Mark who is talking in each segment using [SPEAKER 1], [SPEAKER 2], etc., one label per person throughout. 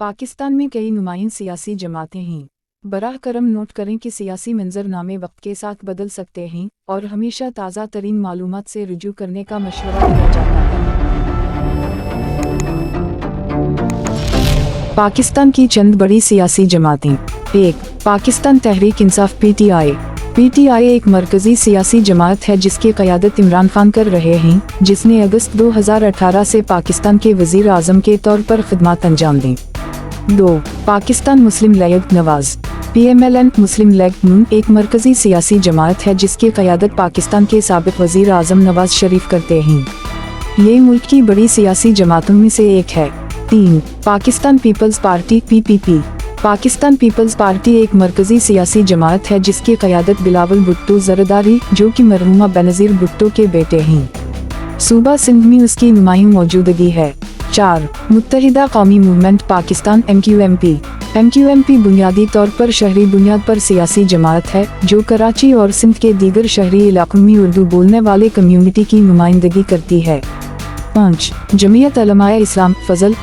[SPEAKER 1] पाकिस्तान में कई नुमाइंद सियासी जमातें हैं। बराह करम नोट करें कि सियासी मंजरनामे वक्त के साथ बदल सकते हैं और हमेशा ताज़ा तरीन मालूमात से रुजू करने का मशवरा दिया जाता है। पाकिस्तान की चंद बड़ी सियासी जमातें। 1. पाकिस्तान तहरीक इंसाफ PTI एक मरकजी सियासी जमात है जिसकी क़यादत इमरान खान कर रहे हैं, जिसने अगस्त 2018 से पाकिस्तान के वज़ीर आज़म के तौर पर खिदमत अंजाम दी। 2. पाकिस्तान मुस्लिम लीग नवाज PMLN मुस्लिम लीग नून एक मरकजी सियासी जमात है जिसकी क़यादत पाकिस्तान के साबिक़ वज़ीर आज़म नवाज शरीफ करते हैं। ये मुल्क की बड़ी सियासी जमातों में से एक है। 3. पाकिस्तान पीपल्स पार्टी PPP पाकिस्तान पीपल्स पार्टी एक मरकजी सियासी जमात है जिसकी क़यादत बिलावल भुट्टो ज़रदारी, जो कि मरहूमा बेनज़ीर भुट्टो के बेटे हैं। सूबा सिंध में उसकी नुमाइंद मौजूदगी है। 4. मुत्तहिदा कौमी मूवमेंट पाकिस्तान MQMP बुनियादी तौर पर शहरी बुनियाद पर सियासी जमात है जो कराची और सिंध के दीगर शहरी इलाकों में उर्दू बोलने वाले कम्युनिटी की नुमाइंदगी करती है। 5. जमीयत उलमाए इस्लाम फजल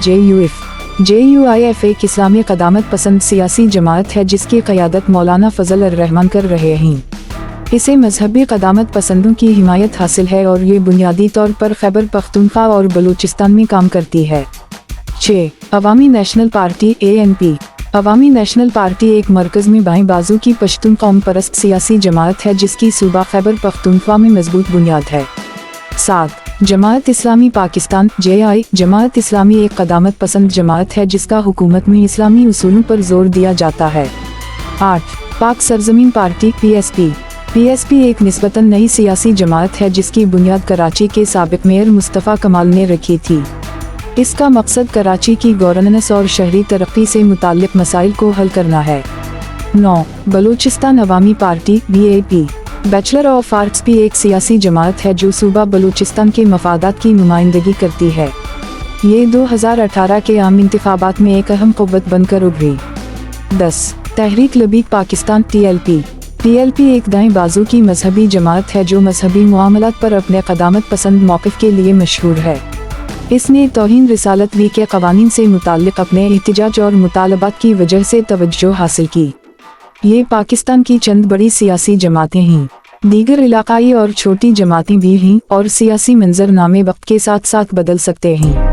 [SPEAKER 1] JUIF एक इस्लामी क़दामत पसंद सियासी जमात है जिसकी क़यादत मौलाना फजल अर्रहमान कर रहे हैं। इसे मजहबी क़दामत पसंदों की हिमायत हासिल है और ये बुनियादी तौर पर खैबर पख्तूनख्वा और बलूचिस्तान में काम करती है। 6. अवामी नेशनल पार्टी ANP अवामी नेशनल पार्टी एक मरकज़ में बाएं बाजू की पश्तून कौम परस्त सियासी जमात है जिसकी सूबा खैबर पख्तूनख्वा में मजबूत बुनियाद है। 7. जमात इस्लामी पाकिस्तान JI जमात इस्लामी एक क़दामत पसंद जमात है जिसका हुकूमत में इस्लामी उसूलों पर जोर दिया जाता है। 8. पाक सरजमीन पार्टी PSP एक निस्बतन नई सियासी जमात है जिसकी बुनियाद कराची के साबिक़ मेयर मुस्तफ़ा कमाल ने रखी थी। इसका मकसद कराची की गवर्नेंस और शहरी तरक्की से मुताल्लिक़ मसाइल को हल करना है। 9. Balochistan Awami party BAP bachelor of arts भी एक सियासी जमात है जो सूबा बलूचिस्तान के मफादात की नुमाइंदगी करती है। ये 2018 के आम इंतखाबात में एक अहम क़ुव्वत बनकर उभरी। 10. तहरीक लबीक पाकिस्तान TLP एक दाएं बाजू की मजहबी जमात है जो मजहबी मुआमलात पर अपने क़दामत पसंद मौक़िफ़ के लिए मशहूर है। इसने तौहीन रिसालत वी के क़वानीन से मुताल्लिक़ अपने एहतिजाज और मुतालबात की वजह से तवज्जो हासिल की। ये पाकिस्तान की चंद बड़ी सियासी जमातें हैं। दीगर इलाकाई और छोटी जमातें भी हैं और सियासी मंजरनामे वक्त के साथ साथ बदल सकते हैं।